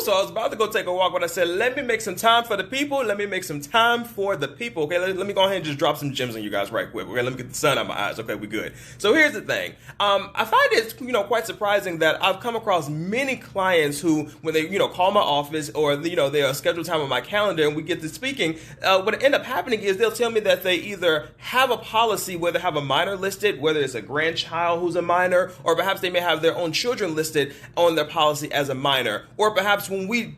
So I was about to go take a walk, but I said, let me make some time for the people. Let me make some time for the people. Okay, let me go ahead and just drop some gems on you guys right quick. Okay, let me get the sun out of my eyes. Okay, we good. So here's the thing. I find it, quite surprising that I've come across many clients who, when they, call my office or, they'll schedule time on my calendar and we get to speaking, what end up happening is they'll tell me that they either have a policy where they have a minor listed, whether it's a grandchild who's a minor, or perhaps they may have their own children listed on their policy as a minor, or perhaps when we,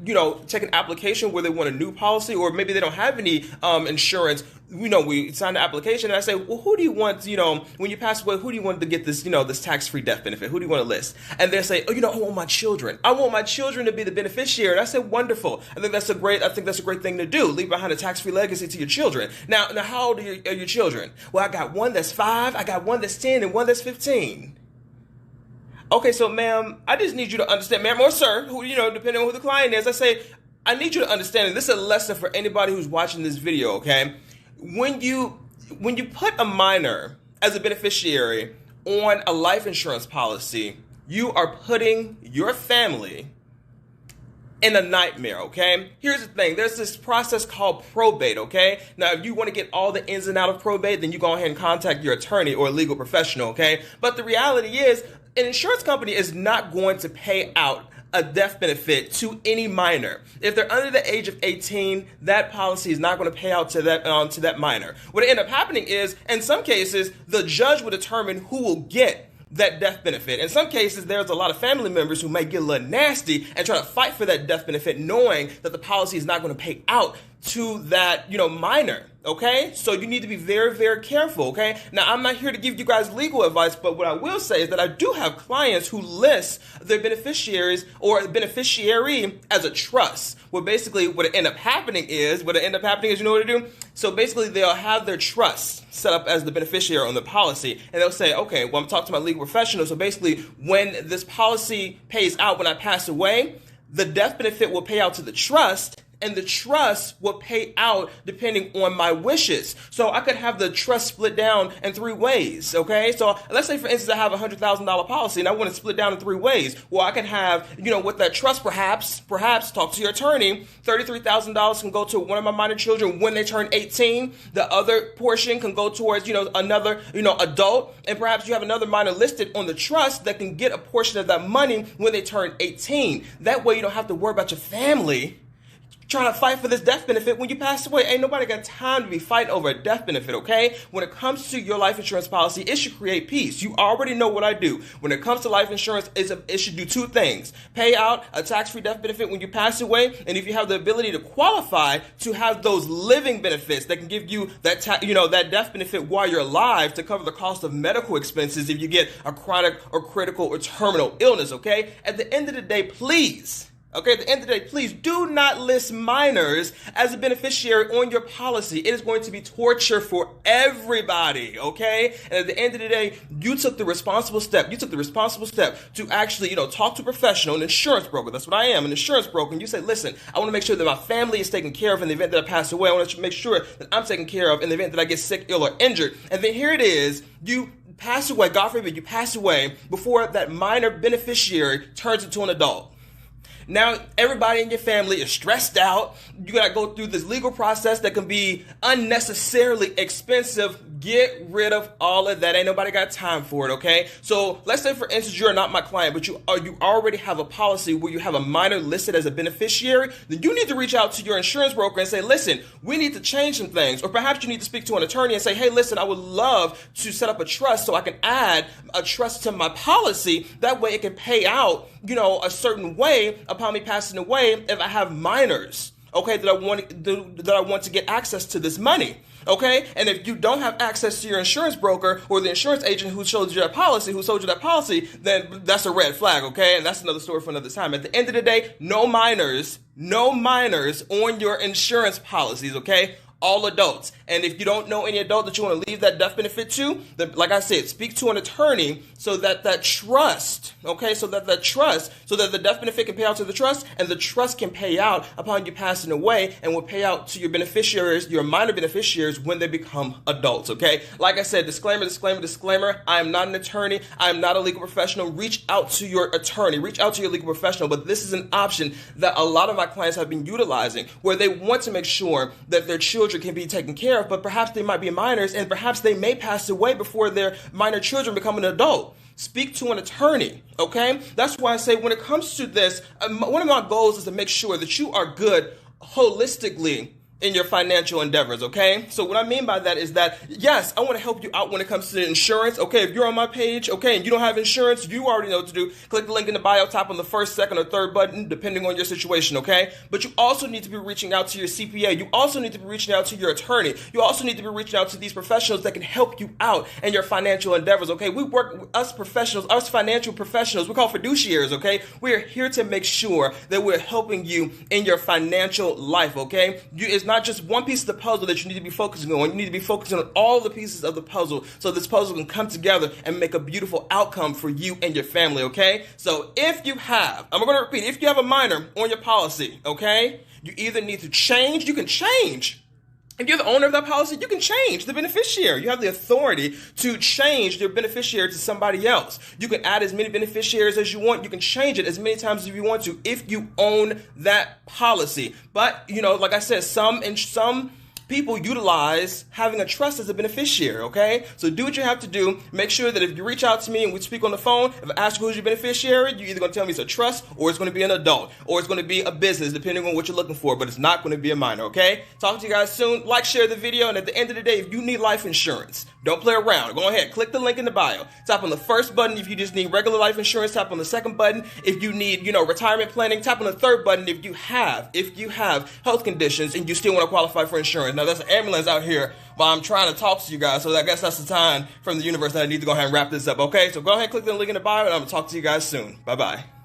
take an application where they want a new policy, or maybe they don't have any insurance, we sign the application and I say, well, who do you want, when you pass away, who do you want to get this, this tax-free death benefit? Who do you want to list? And they say, I want my children. I want my children to be the beneficiary. And I said, wonderful. I think that's a great thing to do. Leave behind a tax-free legacy to your children. Now how old are your children? Well, I got one that's 5, I got one that's 10, and one that's 15. Okay, so ma'am, I just need you to understand, ma'am or sir, who, depending on who the client is, I say, I need you to understand, and this is a lesson for anybody who's watching this video, okay? When you put a minor as a beneficiary on a life insurance policy, you are putting your family in a nightmare, okay? Here's the thing. There's this process called probate, okay? Now, if you want to get all the ins and outs of probate, then you go ahead and contact your attorney or a legal professional, okay? But the reality is, an insurance company is not going to pay out a death benefit to any minor. If they're under the age of 18, that policy is not going to pay out to that minor. What end up happening is, in some cases, the judge will determine who will get that death benefit. In some cases, there's a lot of family members who may get a little nasty and try to fight for that death benefit, knowing that the policy is not going to pay out to that, minor. Okay, so you need to be very, very careful. Okay, now I'm not here to give you guys legal advice, but what I will say is that I do have clients who list their beneficiaries or beneficiary as a trust. Well, basically, what end up happening is, you know what to do? So basically, they'll have their trust set up as the beneficiary on the policy, and they'll say, okay, well, I'm talking to my legal professional. So basically, when this policy pays out when I pass away, the death benefit will pay out to the trust, and the trust will pay out depending on my wishes. So I could have the trust split down in 3 ways, okay? So let's say, for instance, I have a $100,000 policy and I want to split down in 3 ways. Well, I can have, with that trust, perhaps talk to your attorney, $33,000 can go to one of my minor children when they turn 18. The other portion can go towards, another, adult. And perhaps you have another minor listed on the trust that can get a portion of that money when they turn 18. That way you don't have to worry about your family trying to fight for this death benefit when you pass away. Ain't nobody got time to be fighting over a death benefit, okay? When it comes to your life insurance policy, it should create peace. You already know what I do. When it comes to life insurance, it should do 2 things. Pay out a tax-free death benefit when you pass away, and if you have the ability to qualify to have those living benefits that can give you that that death benefit while you're alive to cover the cost of medical expenses if you get a chronic or critical or terminal illness, okay? At the end of the day, please, do not list minors as a beneficiary on your policy. It is going to be torture for everybody, okay? And at the end of the day, you took the responsible step. To actually, talk to a professional, an insurance broker. That's what I am, an insurance broker. And you say, listen, I want to make sure that my family is taken care of in the event that I pass away. I want to make sure that I'm taken care of in the event that I get sick, ill, or injured. And then here it is, you pass away, God forbid, you pass away before that minor beneficiary turns into an adult. Now, everybody in your family is stressed out. You got to go through this legal process that can be unnecessarily expensive. Get rid of all of that. Ain't nobody got time for it, okay? So let's say, for instance, you're not my client, but you already have a policy where you have a minor listed as a beneficiary. Then you need to reach out to your insurance broker and say, listen, we need to change some things. Or perhaps you need to speak to an attorney and say, hey, listen, I would love to set up a trust so I can add a trust to my policy. That way it can pay out, a certain way upon me passing away if I have minors, okay, that I want to get access to this money. Okay, and if you don't have access to your insurance broker or the insurance agent who sold you that policy, then that's a red flag, okay? And that's another story for another time. At the end of the day, no minors on your insurance policies, okay? all adults. And if you don't know any adult that you want to leave that death benefit to, then, like I said, speak to an attorney so that that trust, okay, so that the death benefit can pay out to the trust, and the trust can pay out upon you passing away, and will pay out to your beneficiaries, your minor beneficiaries, when they become adults, okay? Like I said, disclaimer, I am not an attorney. I am not a legal professional. Reach out to your attorney. Reach out to your legal professional. But this is an option that a lot of my clients have been utilizing, where they want to make sure that their children can be taken care of, but perhaps they might be minors, and perhaps they may pass away before their minor children become an adult. Speak to an attorney, okay? That's why I say when it comes to this, one of my goals is to make sure that you are good holistically in your financial endeavors, okay? So what I mean by that is that, yes, I want to help you out when it comes to insurance, okay? If you're on my page, okay, and you don't have insurance, you already know what to do. Click the link in the bio, tap on the first, second, or third button, depending on your situation, okay? But you also need to be reaching out to your CPA. You also need to be reaching out to your attorney. You also need to be reaching out to these professionals that can help you out in your financial endeavors, okay? We work, us professionals, us financial professionals, we call fiduciaries, okay? We are here to make sure that we're helping you in your financial life, okay? It's not just one piece of the puzzle that you need to be focusing on. You need to be focusing on all the pieces of the puzzle so this puzzle can come together and make a beautiful outcome for you and your family, okay? So if you have, I'm going to repeat, if you have a minor on your policy, okay, you either need to change, you can change. If you're the owner of that policy, you can change the beneficiary. You have the authority to change your beneficiary to somebody else. You can add as many beneficiaries as you want. You can change it as many times as you want to if you own that policy. But, you know, like I said, some people utilize having a trust as a beneficiary, okay? So do what you have to do. Make sure that if you reach out to me and we speak on the phone, if I ask you who's your beneficiary, you're either going to tell me it's a trust, or it's going to be an adult, or it's going to be a business, depending on what you're looking for, but it's not going to be a minor, okay? Talk to you guys soon. Like, share the video, and at the end of the day, if you need life insurance, don't play around. Go ahead, click the link in the bio. Tap on the first button if you just need regular life insurance. Tap on the second button if you need, retirement planning. Tap on the third button if you have health conditions and you still want to qualify for insurance. Now, that's an ambulance out here while I'm trying to talk to you guys, so I guess that's the time from the universe that I need to go ahead and wrap this up, okay? So go ahead and click the link in the bio, and I'm going to talk to you guys soon. Bye-bye.